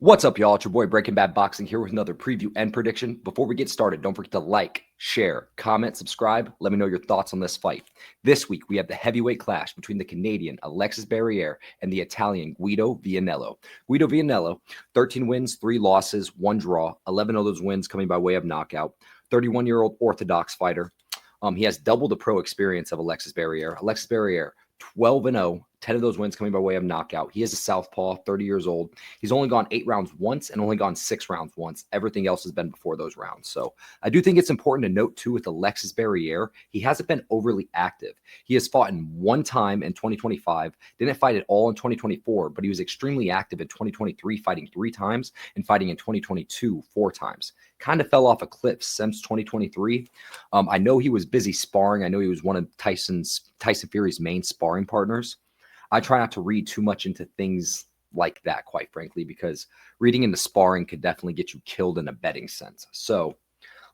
What's up, y'all? It's your boy Breaking Bad Boxing here with another preview and prediction. Before we get started, don't forget to like, share, comment, subscribe. Let me know your thoughts on this fight. This week, we have the heavyweight clash between the Canadian Alexis Barriere and the Italian Guido Vianello. Guido Vianello, 13 wins, 3 losses, 1 draw, 11 of those wins coming by way of knockout. 31-year-old orthodox fighter. He has double the pro experience of Alexis Barriere. Alexis Barriere, 12-0, 10 of those wins coming by way of knockout. He is a southpaw, 30 years old. He's only gone 8 rounds once and only gone 6 rounds once. Everything else has been before those rounds. So I do think it's important to note, too, with Alexis Barriere, he hasn't been overly active. He has fought in 1 time in 2025, didn't fight at all in 2024, but he was extremely active in 2023, fighting 3 times, and fighting in 2022 4 times. Kind of fell off a cliff since 2023. I know he was busy sparring. I know he was one of Tyson Fury's main sparring partners. I try not to read too much into things like that, quite frankly, because reading into sparring could definitely get you killed in a betting sense. So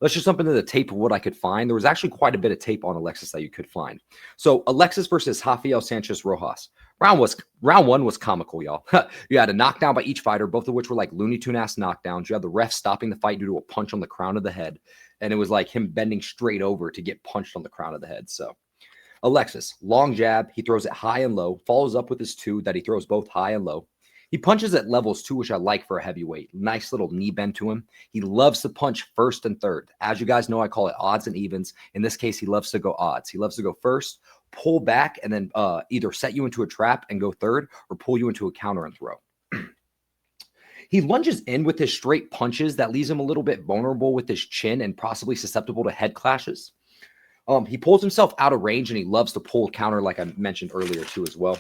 let's just jump into the tape of what I could find. There was actually quite a bit of tape on Alexis that you could find. So Alexis versus Rafael Sanchez Rojas. Round 1 was comical, y'all. You had a knockdown by each fighter, both of which were like Looney Tune-ass knockdowns. You had the ref stopping the fight due to a punch on the crown of the head. And it was like him bending straight over to get punched on the crown of the head. So Alexis, long jab. He throws it high and low, follows up with his 2 that he throws both high and low. He punches at levels 2, which I like for a heavyweight. Nice little knee bend to him. He loves to punch first and third. As you guys know, I call it odds and evens. In this case, he loves to go odds. He loves to go first, pull back, and then either set you into a trap and go third or pull you into a counter and throw. He lunges in with his straight punches that leaves him a little bit vulnerable with his chin and possibly susceptible to head clashes. He pulls himself out of range, and he loves to pull counter, like I mentioned earlier, too, as well.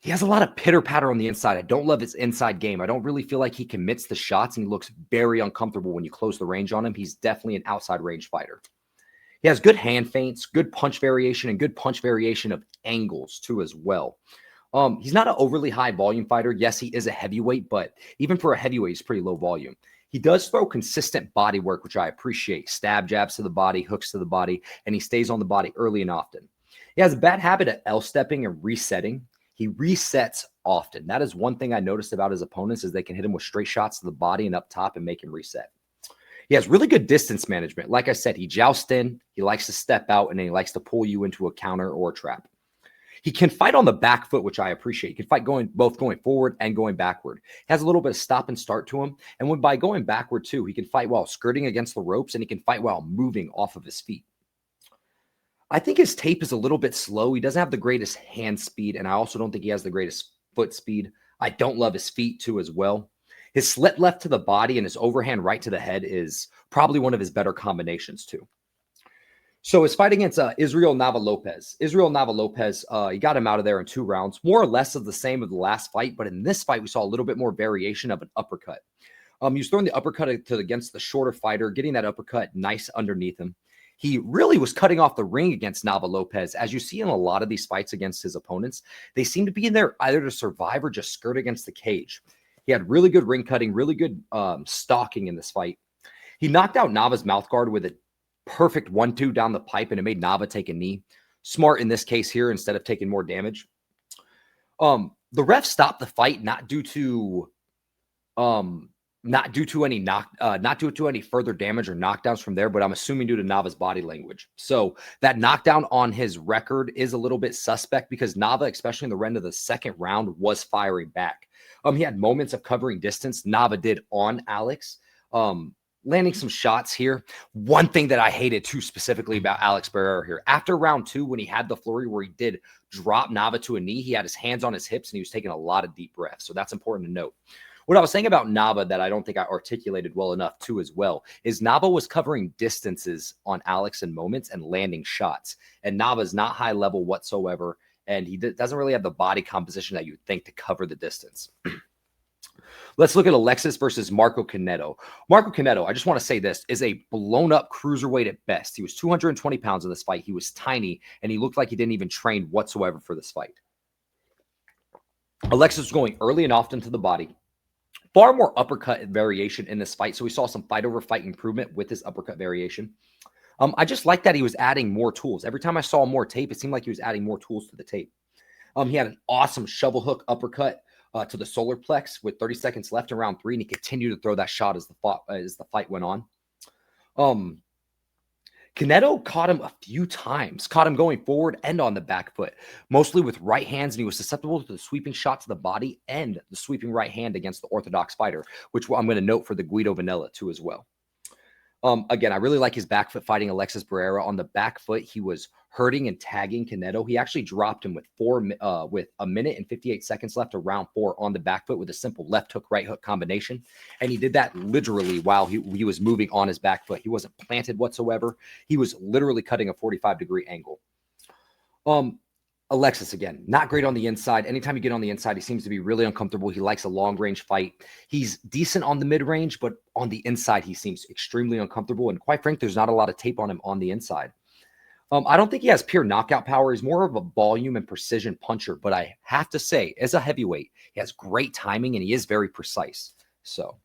He has a lot of pitter-patter on the inside. I don't love his inside game. I don't really feel like he commits the shots, and he looks very uncomfortable when you close the range on him. He's definitely an outside range fighter. He has good hand feints, good punch variation, and good punch variation of angles, too, as well. He's not an overly high volume fighter. Yes, he is a heavyweight, but even for a heavyweight, he's pretty low volume. He does throw consistent body work, which I appreciate. Stab jabs to the body, hooks to the body, and he stays on the body early and often. He has a bad habit of L-stepping and resetting. He resets often. That is one thing I noticed about his opponents is they can hit him with straight shots to the body and up top and make him reset. He has really good distance management. Like I said, he jousts in, he likes to step out, and then he likes to pull you into a counter or a trap. He can fight on the back foot, which I appreciate. He can fight both going forward and going backward. He has a little bit of stop and start to him. And by going backward, too, he can fight while skirting against the ropes, and he can fight while moving off of his feet. I think his tape is a little bit slow. He doesn't have the greatest hand speed, and I also don't think he has the greatest foot speed. I don't love his feet, too, as well. His slip left to the body and his overhand right to the head is probably one of his better combinations, too. So his fight against Israel Nava-Lopez. He got him out of there in 2 rounds, more or less of the same of the last fight. But in this fight, we saw a little bit more variation of an uppercut. He was throwing the uppercut against the shorter fighter, getting that uppercut nice underneath him. He really was cutting off the ring against Nava-Lopez. As you see in a lot of these fights against his opponents, they seem to be in there either to survive or just skirt against the cage. He had really good ring cutting, really good stalking in this fight. He knocked out Nava's mouthguard with a perfect 1-2 down the pipe, and it made Nava take a knee. Smart in this case here instead of taking more damage. The ref stopped the fight not due to any further damage or knockdowns from there, but I'm assuming due to Nava's body language. So that knockdown on his record is a little bit suspect because Nava, especially in the end of the second round, was firing back. He had moments of covering distance. Nava did on Alex. Landing some shots here. One thing that I hated too specifically about Alex Barriere here, after round 2, when he had the flurry where he did drop Nava to a knee, he had his hands on his hips and he was taking a lot of deep breaths. So that's important to note. What I was saying about Nava that I don't think I articulated well enough too as well is Nava was covering distances on Alex in moments and landing shots. And Nava's not high level whatsoever. And he doesn't really have the body composition that you'd think to cover the distance. Let's look at Alexis versus Marco Canedo. Marco Canedo, I just want to say this, is a blown-up cruiserweight at best. He was 220 pounds in this fight. He was tiny, and he looked like he didn't even train whatsoever for this fight. Alexis was going early and often to the body. Far more uppercut variation in this fight, so we saw some fight-over-fight improvement with his uppercut variation. I just like that he was adding more tools. Every time I saw more tape, it seemed like he was adding more tools to the tape. He had an awesome shovel hook uppercut. to the solar plex with 30 seconds left in round 3, and he continued to throw that shot as the fight went on. Canedo caught him a few times, caught him going forward and on the back foot, mostly with right hands, and he was susceptible to the sweeping shot to the body and the sweeping right hand against the orthodox fighter, which I'm going to note for the Guido Vianello too as well. Again, I really like his back foot fighting Alexis Barriere. On the back foot, he was hurting and tagging Canedo. He actually dropped him with a minute and 58 seconds left of round 4 on the back foot with a simple left hook, right hook combination. And he did that literally while he was moving on his back foot. He wasn't planted whatsoever. He was literally cutting a 45-degree angle. Alexis, again, not great on the inside. Anytime you get on the inside, he seems to be really uncomfortable. He likes a long-range fight. He's decent on the mid-range, but on the inside, he seems extremely uncomfortable. And quite frankly, there's not a lot of tape on him on the inside. I don't think he has pure knockout power. He's more of a volume and precision puncher. But I have to say, as a heavyweight, he has great timing, and he is very precise. So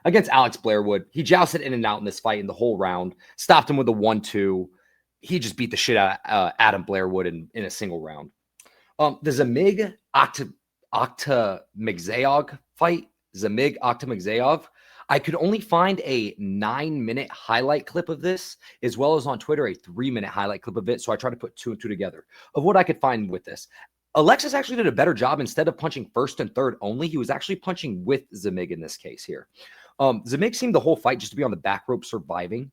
against Alex Blairwood, he jousted in and out in this fight in the whole round, stopped him with a 1-2. He just beat the shit out of Adam Blairwood in a single round. The Zamig Okhtamagsayev fight, Zamig Okhtamagsayev, I could only find a 9-minute highlight clip of this, as well as on Twitter, a 3-minute highlight clip of it. So I tried to put 2 and 2 together of what I could find with this. Alexis actually did a better job. Instead of punching first and third only, he was actually punching with Zamig in this case here. Zamig seemed the whole fight just to be on the back rope surviving.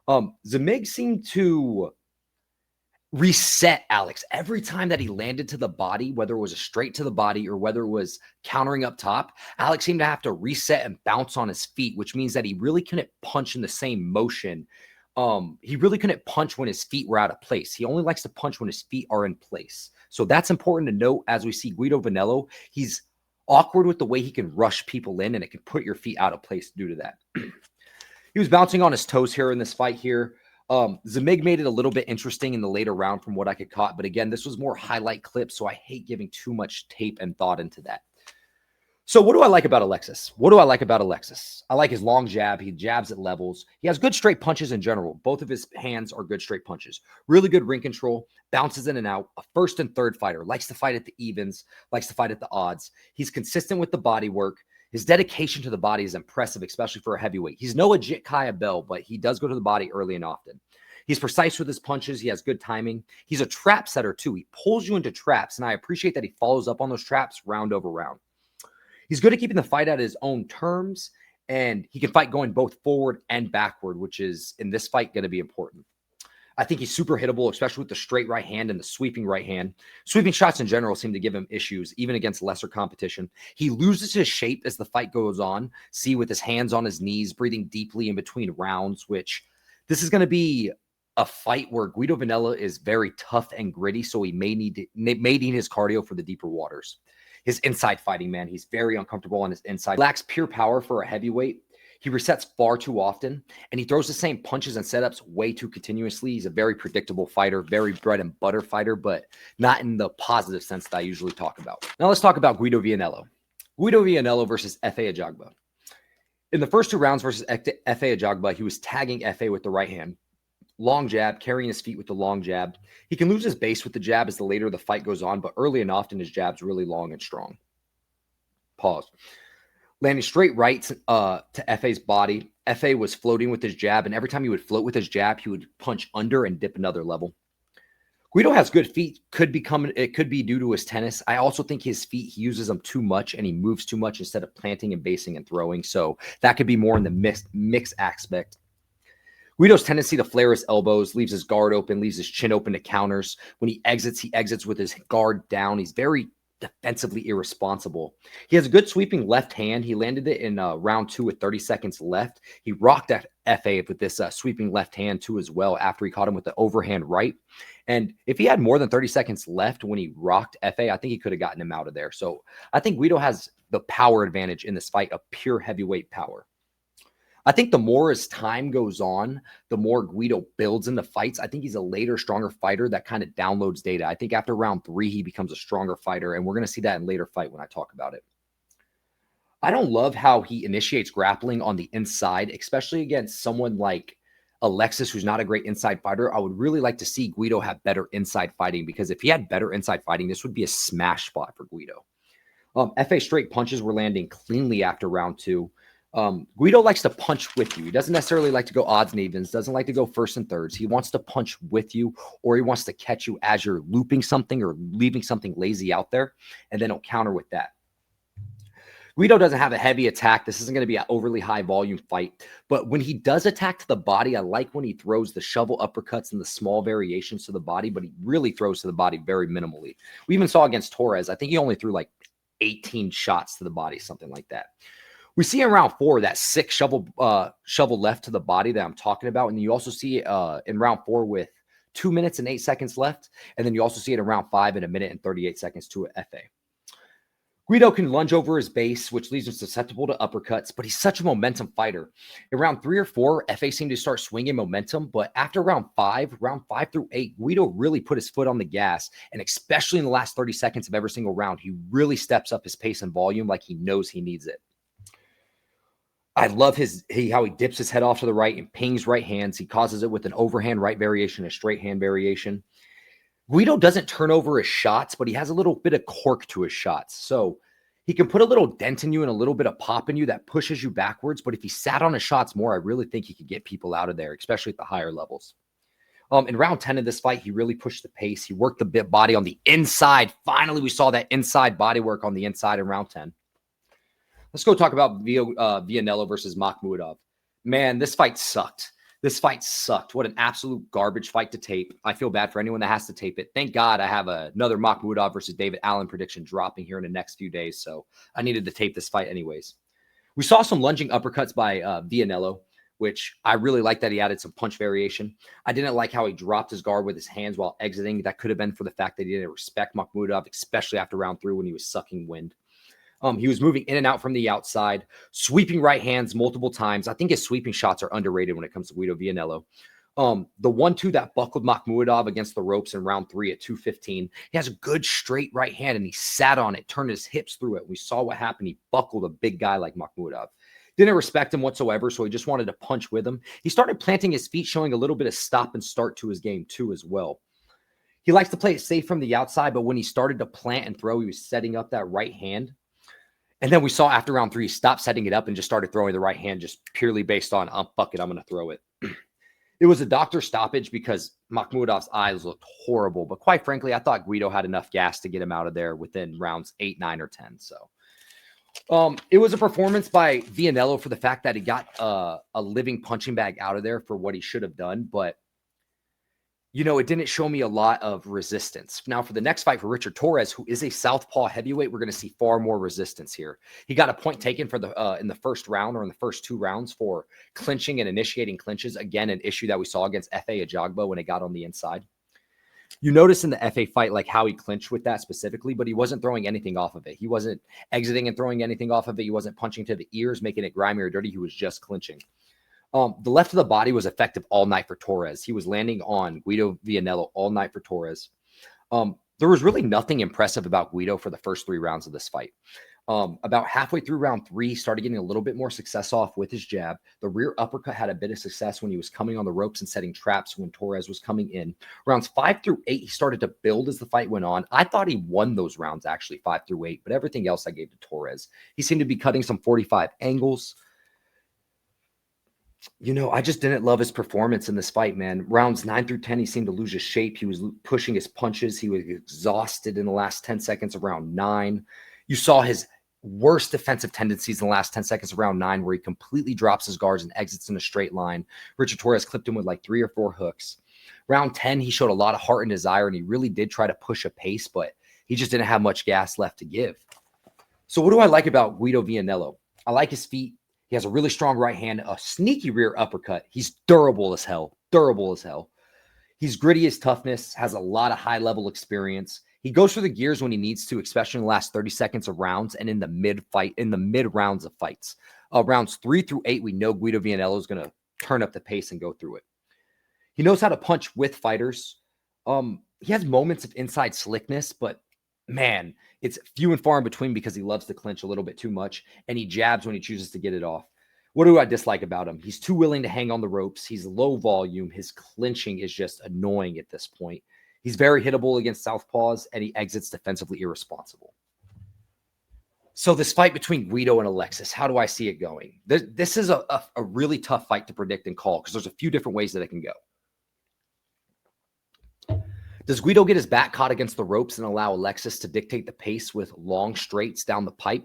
Zamig seemed to reset Alex every time that he landed to the body, whether it was a straight to the body or whether it was countering up top. Alex seemed to have to reset and bounce on his feet, which means that he really couldn't punch in the same motion. He really couldn't punch when his feet were out of place. He only likes to punch when his feet are in place. So that's important to note as we see Guido Vianello. He's awkward with the way he can rush people in, and it can put your feet out of place due to that. He was bouncing on his toes here in this fight here. Zamig made it a little bit interesting in the later round from what I could caught. But again, this was more highlight clips, so I hate giving too much tape and thought into that. So what do I like about Alexis? I like his long jab. He jabs at levels. He has good straight punches in general. Both of his hands are good straight punches. Really good ring control. Bounces in and out. A first and third fighter. Likes to fight at the evens. Likes to fight at the odds. He's consistent with the body work. His dedication to the body is impressive, especially for a heavyweight. He's no Ajit Kaya Bell, but he does go to the body early and often. He's precise with his punches. He has good timing. He's a trap setter, too. He pulls you into traps, and I appreciate that he follows up on those traps round over round. He's good at keeping the fight at his own terms, and he can fight going both forward and backward, which is, in this fight, going to be important. I think he's super hittable, especially with the straight right hand and the sweeping right hand. Sweeping shots in general seem to give him issues, even against lesser competition. He loses his shape as the fight goes on. See, with his hands on his knees, breathing deeply in between rounds, which this is going to be a fight where Guido Vianello is very tough and gritty, so he may need his cardio for the deeper waters. His inside fighting, man, he's very uncomfortable on his inside. Lacks pure power for a heavyweight. He resets far too often, and he throws the same punches and setups way too continuously. He's a very predictable fighter, very bread and butter fighter, but not in the positive sense that I usually talk about. Now let's talk about Guido Vianello. Guido Vianello versus Efe Ajagba. In the first 2 rounds versus Efe Ajagba, he was tagging Efe with the right hand. Long jab, carrying his feet with the long jab. He can lose his base with the jab as the later the fight goes on, but early and often his jab's really long and strong. Pause. Landing straight right to Efe's body. Efe was floating with his jab, and every time he would float with his jab, he would punch under and dip another level. Guido has good feet. It could be due to his tennis. I also think his feet, he uses them too much, and he moves too much instead of planting and basing and throwing. So that could be more in the mix aspect. Guido's tendency to flare his elbows, leaves his guard open, leaves his chin open to counters. When he exits with his guard down. He's very defensively irresponsible. He has a good sweeping left hand. He landed it in round 2 with 30 seconds left. He rocked at Efe with this sweeping left hand too as well after he caught him with the overhand right. And if he had more than 30 seconds left when he rocked Efe, I think he could have gotten him out of there. So I think Guido has the power advantage in this fight of pure heavyweight power. I think the more as time goes on, the more Guido builds into fights. I think he's a later, stronger fighter that kind of downloads data. I think after round 3, he becomes a stronger fighter, and we're going to see that in later fight when I talk about it. I don't love how he initiates grappling on the inside, especially against someone like Alexis, who's not a great inside fighter. I would really like to see Guido have better inside fighting, because if he had better inside fighting, this would be a smash spot for Guido. FA straight punches were landing cleanly after round 2. Guido likes to punch with you. He doesn't necessarily like to go odds and evens, doesn't like to go first and thirds. He wants to punch with you, or he wants to catch you as you're looping something or leaving something lazy out there, and then he'll counter with that. Guido doesn't have a heavy attack. This isn't going to be an overly high volume fight. But when he does attack to the body, I like when he throws the shovel uppercuts and the small variations to the body, but he really throws to the body very minimally. We even saw against Torres, I think he only threw like 18 shots to the body, something like that. We see in round 4 that 6 shovel left to the body that I'm talking about. And you also see it in round 4 with 2 minutes and 8 seconds left. And then you also see it in round 5 in 1 minute and 38 seconds to an FA. Guido can lunge over his base, which leaves him susceptible to uppercuts, but he's such a momentum fighter. In round 3 or 4, FA seemed to start swinging momentum, but after round 5 through 8, Guido really put his foot on the gas, and especially in the last 30 seconds of every single round, he really steps up his pace and volume like he knows he needs it. I love how he dips his head off to the right and pings right hands. He causes it with an overhand right variation, a straight hand variation. Guido doesn't turn over his shots, but he has a little bit of cork to his shots. So he can put a little dent in you and a little bit of pop in you that pushes you backwards. But if he sat on his shots more, I really think he could get people out of there, especially at the higher levels. In round 10 of this fight, he really pushed the pace. He worked the bit body on the inside. Finally, we saw that inside body work on the inside in round 10. Let's go talk about Vianello versus Makhmudov. Man, this fight sucked. This fight sucked. What an absolute garbage fight to tape. I feel bad for anyone that has to tape it. Thank God I have another Makhmudov versus David Allen prediction dropping here in the next few days, so I needed to tape this fight anyways. We saw some lunging uppercuts by Vianello, which I really like that he added some punch variation. I didn't like how he dropped his guard with his hands while exiting. That could have been for the fact that he didn't respect Makhmudov, especially after round 3 when he was sucking wind. He was moving in and out from the outside, sweeping right hands multiple times. I think his sweeping shots are underrated when it comes to Guido Vianello. The 1-2 that buckled Makhmudov against the ropes in round 3 at 2:15. He has a good straight right hand, and he sat on it, turned his hips through it. We saw what happened. He buckled a big guy like Makhmudov. Didn't respect him whatsoever, so he just wanted to punch with him. He started planting his feet, showing a little bit of stop and start to his game too as well. He likes to play it safe from the outside, but when he started to plant and throw, he was setting up that right hand. And then we saw after round 3, he stopped setting it up and just started throwing the right hand just purely based on, fuck it, I'm going to throw it. It was a doctor stoppage because Makhmudov's eyes looked horrible. But quite frankly, I thought Guido had enough gas to get him out of there within rounds 8, 9, or 10. So it was a performance by Vianello for the fact that he got a living punching bag out of there for what he should have done. But it didn't show me a lot of resistance. Now, for the next fight for Richard Torres, who is a southpaw heavyweight, we're going to see far more resistance here. He got a point taken for in the first round or in the first 2 rounds for clinching and initiating clinches. Again, an issue that we saw against F.A. Ajagba when it got on the inside. You notice in the F.A. fight, like how he clinched with that specifically, but he wasn't throwing anything off of it. He wasn't exiting and throwing anything off of it. He wasn't punching to the ears, making it grimy or dirty. He was just clinching. The left of the body was effective all night for Torres. He was landing on Guido Vianello all night for Torres. There was really nothing impressive about Guido for the first 3 rounds of this fight. About halfway through round 3, he started getting a little bit more success off with his jab. The rear uppercut had a bit of success when he was coming on the ropes and setting traps when Torres was coming in. Rounds 5 through 8, he started to build as the fight went on. I thought he won those rounds, actually, 5 through 8, but everything else I gave to Torres. He seemed to be cutting some 45 angles. I just didn't love his performance in this fight, man. Rounds 9 through 10, he seemed to lose his shape. He was pushing his punches. He was exhausted in the last 10 seconds of round 9. You saw his worst defensive tendencies in the last 10 seconds of round 9, where he completely drops his guards and exits in a straight line. Richard Torres clipped him with like 3 or 4 hooks. Round 10, he showed a lot of heart and desire, and he really did try to push a pace, but he just didn't have much gas left to give. So what do I like about Guido Vianello? I like his feet. He has a really strong right hand, a sneaky rear uppercut. He's durable as hell. He's gritty as toughness, has a lot of high-level experience. He goes for the gears when he needs to, especially in the last 30 seconds of rounds and in the mid rounds of fights. Rounds 3 through 8, we know Guido Vianello is going to turn up the pace and go through it. He knows how to punch with fighters. He has moments of inside slickness, but man, it's few and far in between because he loves to clinch a little bit too much, and he jabs when he chooses to get it off. What do I dislike about him? He's too willing to hang on the ropes. He's low volume. His clinching is just annoying at this point. He's very hittable against southpaws, and he exits defensively irresponsible. So this fight between Guido and Alexis, how do I see it going? This is a really tough fight to predict and call because there's a few different ways that it can go. Does Guido get his back caught against the ropes and allow Alexis to dictate the pace with long straights down the pipe?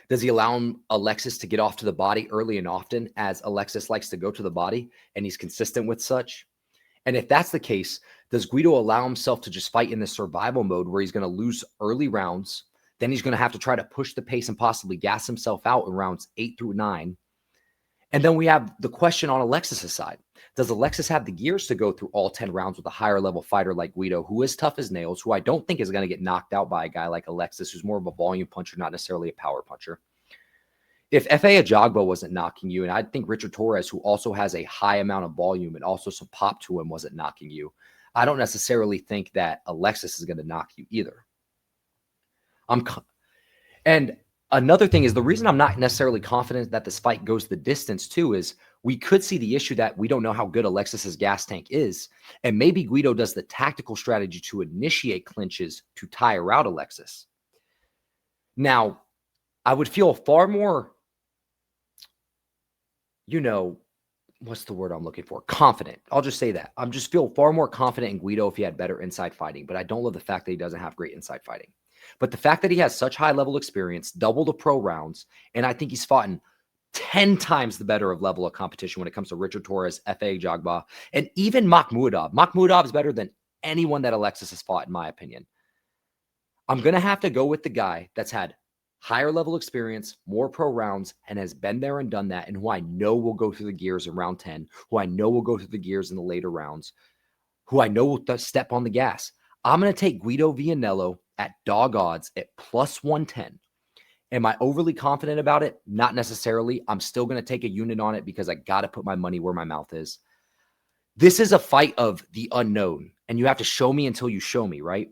Does he allow Alexis to get off to the body early and often, as Alexis likes to go to the body, and he's consistent with such? And if that's the case, does Guido allow himself to just fight in the survival mode where he's going to lose early rounds? Then he's going to have to try to push the pace and possibly gas himself out in rounds 8 through 9. And then we have the question on Alexis' side. Does Alexis have the gears to go through all 10 rounds with a higher level fighter like Guido, who is tough as nails, who I don't think is going to get knocked out by a guy like Alexis, who's more of a volume puncher, not necessarily a power puncher? If F.A. Ajagba wasn't knocking you, and I think Richard Torres, who also has a high amount of volume and also some pop to him, wasn't knocking you, I don't necessarily think that Alexis is going to knock you either. And another thing is, the reason I'm not necessarily confident that this fight goes the distance too is we could see the issue that we don't know how good Alexis's gas tank is. And maybe Guido does the tactical strategy to initiate clinches to tire out Alexis. Now, I would feel far more, what's the word I'm looking for? Confident. I'll just say that. I'm just feel far more confident in Guido if he had better inside fighting, but I don't love the fact that he doesn't have great inside fighting. But the fact that he has such high level experience, double the pro rounds, and I think he's fought in 10 times the better of level of competition when it comes to Richard Torres, F.A. Jagba, and even Makhmudov. Makhmudov is better than anyone that Alexis has fought, in my opinion. I'm going to have to go with the guy that's had higher level experience, more pro rounds, and has been there and done that, and who I know will go through the gears in round 10, who I know will go through the gears in the later rounds, who I know will step on the gas. I'm going to take Guido Vianello at dog odds at plus 110. Am I overly confident about it? Not necessarily. I'm still going to take a unit on it because I got to put my money where my mouth is. This is a fight of the unknown, and you have to show me until you show me, right?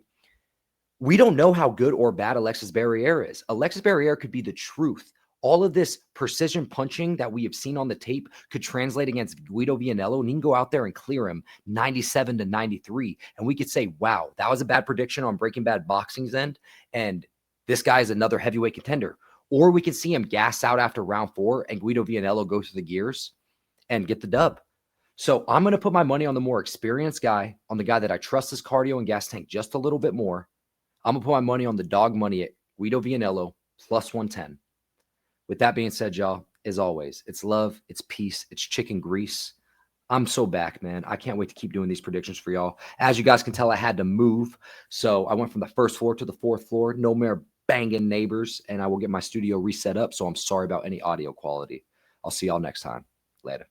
We don't know how good or bad Alexis Barriere is. Alexis Barriere could be the truth. All of this precision punching that we have seen on the tape could translate against Guido Vianello, and he can go out there and clear him 97 to 93. And we could say, wow, that was a bad prediction on Breaking Bad Boxing's end, and this guy is another heavyweight contender. Or we could see him gas out after round 4 and Guido Vianello go through the gears and get the dub. So I'm going to put my money on the more experienced guy, on the guy that I trust his cardio and gas tank just a little bit more. I'm going to put my money on the dog money at Guido Vianello plus 110. With that being said, y'all, as always, it's love, it's peace, it's chicken grease. I'm so back, man. I can't wait to keep doing these predictions for y'all. As you guys can tell, I had to move. So I went from the first floor to the 4th floor. No more banging neighbors, and I will get my studio reset up. So I'm sorry about any audio quality. I'll see y'all next time. Later.